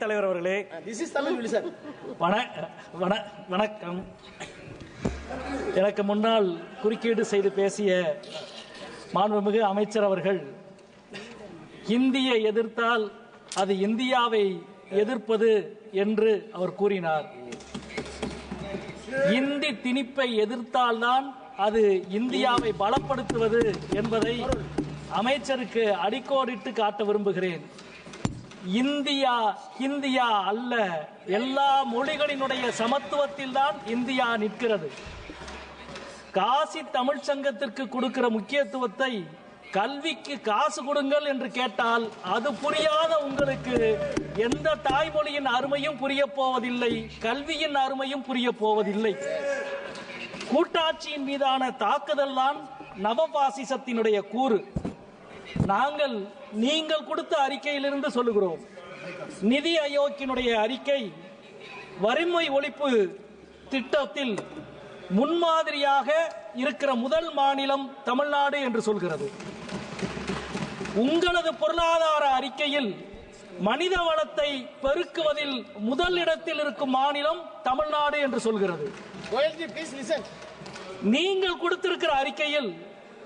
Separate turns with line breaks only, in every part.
அவைத் தலைவர் அவர்களே, வணக்கம். எனக்கு முன்னால் குறுக்கீடு செய்து பேசிய மாண்புமிகு அமைச்சர் அவர்கள் ஹிந்தியை எதிர்த்தால் அது இந்தியாவை எதிர்ப்பது என்று அவர் கூறினார். இந்தி திணிப்பை எதிர்த்தால்தான் அது இந்தியாவை பலப்படுத்துவது என்பதை அமைச்சருக்கு அடிக்கோடிட்டு காட்ட விரும்புகிறேன். இந்தியா ஹிந்தியா அல்ல, எல்லா மொழிகளினுடைய சமத்துவத்தில் தான் இந்தியா நிற்கிறது. காசி தமிழ் சங்கத்திற்கு கொடுக்கிற முக்கியத்துவத்தை கல்விக்கு காசு கொடுங்கள் என்று கேட்டால் அது புரியாத உங்களுக்கு எந்த தாய்மொழியின் அருமையும் புரிய போவதில்லை, கல்வியின் அருமையும் புரிய போவதில்லை. கூட்டாட்சியின் மீதான தாக்குதல் தான் நவபாசிசத்தினுடைய கூறு. நீங்கள் கொடுத்த அறிக்கையிலிருந்து சொல்லுகிறோம். நிதி ஆயோக்கினுடைய அறிக்கை வறுமை ஒழிப்பு திட்டத்தில் முன்மாதிரியாக இருக்கிற முதல் மாநிலம் தமிழ்நாடு என்று சொல்கிறது. உங்களது பொருளாதார அறிக்கையில் மனித வளத்தை பெருக்குவதில் முதல் இடத்தில் இருக்கும் மாநிலம் தமிழ்நாடு என்று சொல்கிறது. நீங்கள் கொடுத்திருக்கிற அறிக்கையில்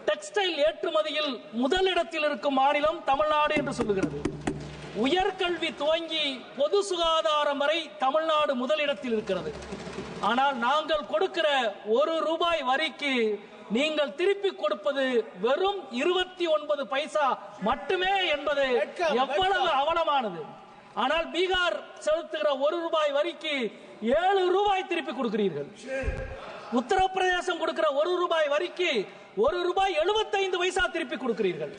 டெக்ஸ்டைல் ஏற்றுமதியில் முதல் இடத்தில் இருக்கும் மாநிலம் தமிழ்நாடு என்று சொல்லுகிறது. உயர்கல்வி துவங்கி பொது சுகாதாரம் வரை தமிழ்நாடு முதலிடத்தில் இருக்கிறது. ஆனால் நாங்கள் கொடுக்கிற ₹1 வரிக்கு நீங்கள் திருப்பி கொடுப்பது வெறும் 29 பைசா மட்டுமே என்பது எவ்வளவு அவலமானது. ஆனால் பீகார் செலுத்துகிற ₹1 வரிக்கு ₹7 திருப்பி கொடுக்கிறீர்கள். உத்தரப்பிரதேசம் கொடுக்கிற ₹1 வரிக்கு ₹1.75 திருப்பி கொடுக்கிறீர்கள்.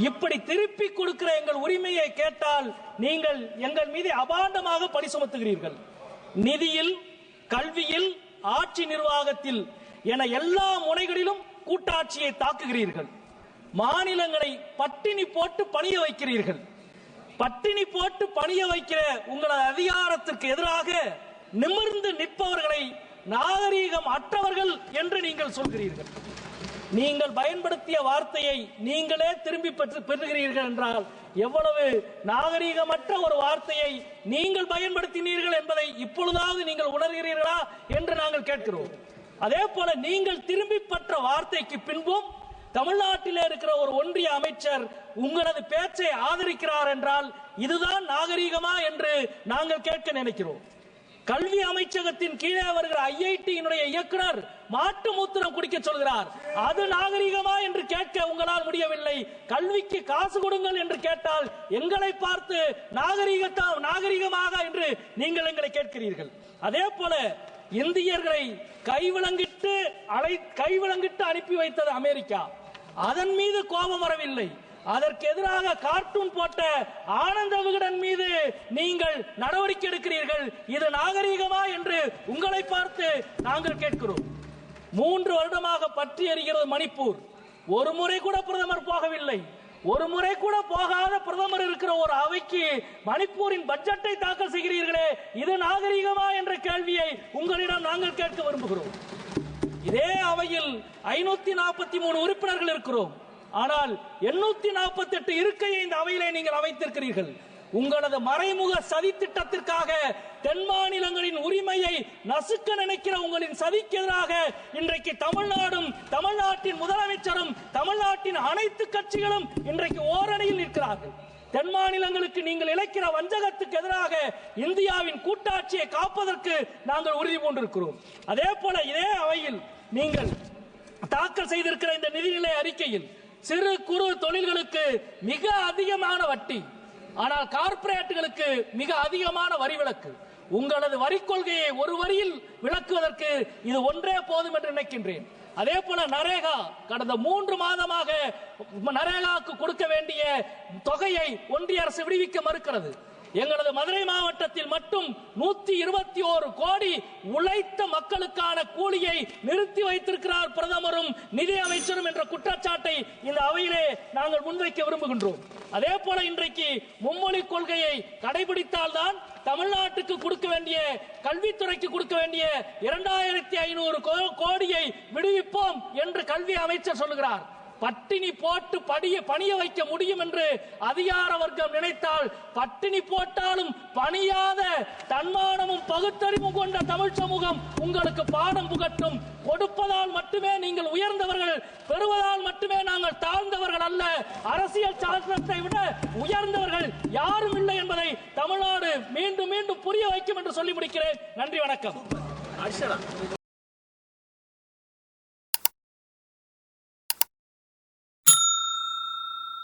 இப்படி திருப்பி கொடுக்கிற எங்கள் உரிமையை கேட்டால் நீங்கள் எங்கள் மீது அபாண்டமாக பழி சுமத்துகிறீர்கள். நிதியில், கல்வியில், ஆட்சி நிர்வாகத்தில் என எல்லா முனைகளிலும் கூட்டாட்சியை தாக்குகிறீர்கள். மாநிலங்களை பட்டினி போட்டு பணிய வைக்கிறீர்கள். பட்டினி போட்டு பணிய வைக்கிற உங்களது அதிகாரத்திற்கு எதிராக நிமிர்ந்து நிற்பவர்களை நாகரீகம் அற்றவர்கள் என்று நீங்கள் சொல்கிறீர்கள். நீங்கள் பயன்படுத்திய வார்த்தையை நீங்களே திரும்பி பெறுகிறீர்கள் என்றால் எவ்வளவு நாகரீகமற்ற ஒரு வார்த்தையை நீங்கள் பயன்படுத்தினீர்கள் என்பதை இப்பொழுதாவது நீங்கள் உணர்கிறீர்களா என்று நாங்கள் கேட்கிறோம். அதே போல நீங்கள் திரும்பி பெற்ற வார்த்தைக்கு பின்பும் தமிழ்நாட்டிலே இருக்கிற ஒரு ஒன்றிய அமைச்சர் உங்களது பேச்சை ஆதரிக்கிறார் என்றால் இதுதான் நாகரீகமா என்று நாங்கள் கேட்க நினைக்கிறோம். கல்வி அமைச்சகத்தின் கீழே வருகிற ஐஐடியினுடைய இயக்குனர் மாட்டு மூத்திரம் குடிக்க சொல்கிறார். அது நாகரீகமா என்று கேட்க உங்களால் முடியவில்லை. கல்விக்கு காசு கொடுங்கள் என்று கேட்டால் எங்களை பார்த்து நாகரீகமாக என்று நீங்கள் எங்களை கேட்கிறீர்கள். அதே போல இந்தியர்களை கைவிலங்கிட்டு அனுப்பி வைத்தது அமெரிக்கா. அதன் மீது கோபம் வரவில்லை. அதற்கு எதிராக கார்ட்டூன் போட்ட ஆனந்த விகடன் மீது நீங்கள் நடவடிக்கை எடுக்கிறீர்கள். இது நாகரீகமா என்று உங்களை பார்த்து நாங்கள் கேட்கிறோம். 3 வருடமாக பற்றி எரிகிறது மணிப்பூர். ஒரு முறை கூட பிரதமர் போகவில்லை. ஒரு முறை கூட போகாத பிரதமர் இருக்கிற ஒரு அவைக்கு மணிப்பூரின் பட்ஜெட்டை தாக்கல் செய்கிறீர்களே, இது நாகரீகமா என்ற கேள்வியை உங்களிடம் நாங்கள் கேட்க விரும்புகிறோம். இதே அவையில் 543 உறுப்பினர்கள் இருக்கிறோம். ஆனால் 848 இருக்கையை இந்த அவையிலே நீங்கள் அமைத்திருக்கிறீர்கள். உங்களது மறைமுக சதி திட்டத்திற்காக தென் மாநிலங்களின் உரிமையை நசுக்க நினைக்கிற உங்களின் சதிக்கு எதிராக இன்றைக்கு தமிழ்நாடும், தமிழ்நாட்டின் முதலமைச்சரும், தமிழ்நாட்டின் அனைத்து கட்சிகளும் இன்றைக்கு ஓரணியில் நிற்கிறார்கள். தென் மாநிலங்களுக்கு நீங்கள் இழைக்கிற வஞ்சகத்துக்கு எதிராக இந்தியாவின் கூட்டாட்சியை காப்பதற்கு நாங்கள் உறுதி பூண்டிருக்கிறோம். அதே போல இதே அவையில் நீங்கள் தாக்கல் செய்திருக்கிற இந்த நிதிநிலை அறிக்கையில் சிறு குறு தொழில்களுக்கு மிக அதிகமான வட்டி, ஆனால் கார்ப்பரேட்டுகளுக்கு மிக அதிகமான வரி விலக்கு. உங்களது வரி கொள்கையை ஒரு வரியில் விளக்குவதற்கு இது ஒன்றே போதும் என்று நினைக்கின்றேன். அதே போல நரேகா, கடந்த 3 மாதமாக நரேகாவுக்கு கொடுக்க வேண்டிய தொகையை ஒன்றிய அரசு விடுவிக்க மறுக்கிறது. எங்களது மதுரை மாவட்டத்தில் மட்டும் 121 கோடி உழைத்த மக்களுக்கான கூலியை நிறுத்தி வைத்திருக்கிறார் பிரதமரும் நிதி அமைச்சரும் என்ற குற்றச்சாட்டை இந்த அவையிலே நாங்கள் முன்வைக்க விரும்புகின்றோம். அதே போல இன்றைக்கு மும்மொழி கொள்கையை கடைபிடித்தால்தான் தமிழ்நாட்டுக்கு கொடுக்க வேண்டிய, கல்வித்துறைக்கு கொடுக்க வேண்டிய 2500 கோடியை விடுவிப்போம் என்று கல்வி அமைச்சர் சொல்லுகிறார். பட்டினி போட்டு பணிய வைக்க முடியும் என்று அதிகார வர்க்கம் நினைத்தால் பட்டினி போட்டாலும் பணியாத தன்மானமும் பகுத்தறிவும் கொண்ட தமிழ் சமூகம் உங்களுக்கு பாடம் புகட்டும். கொடுப்பதால் மட்டுமே நீங்கள் உயர்ந்தவர்கள், பெறுவதால் மட்டுமே நாங்கள் தாழ்ந்தவர்கள் அல்ல. அரசியல் சாசனத்தை விட உயர்ந்தவர்கள் யாரும் இல்லை என்பதை தமிழ்நாடு மீண்டும் மீண்டும் புரிய வைக்கும் என்று சொல்லி முடிக்கிறேன். நன்றி, வணக்கம்.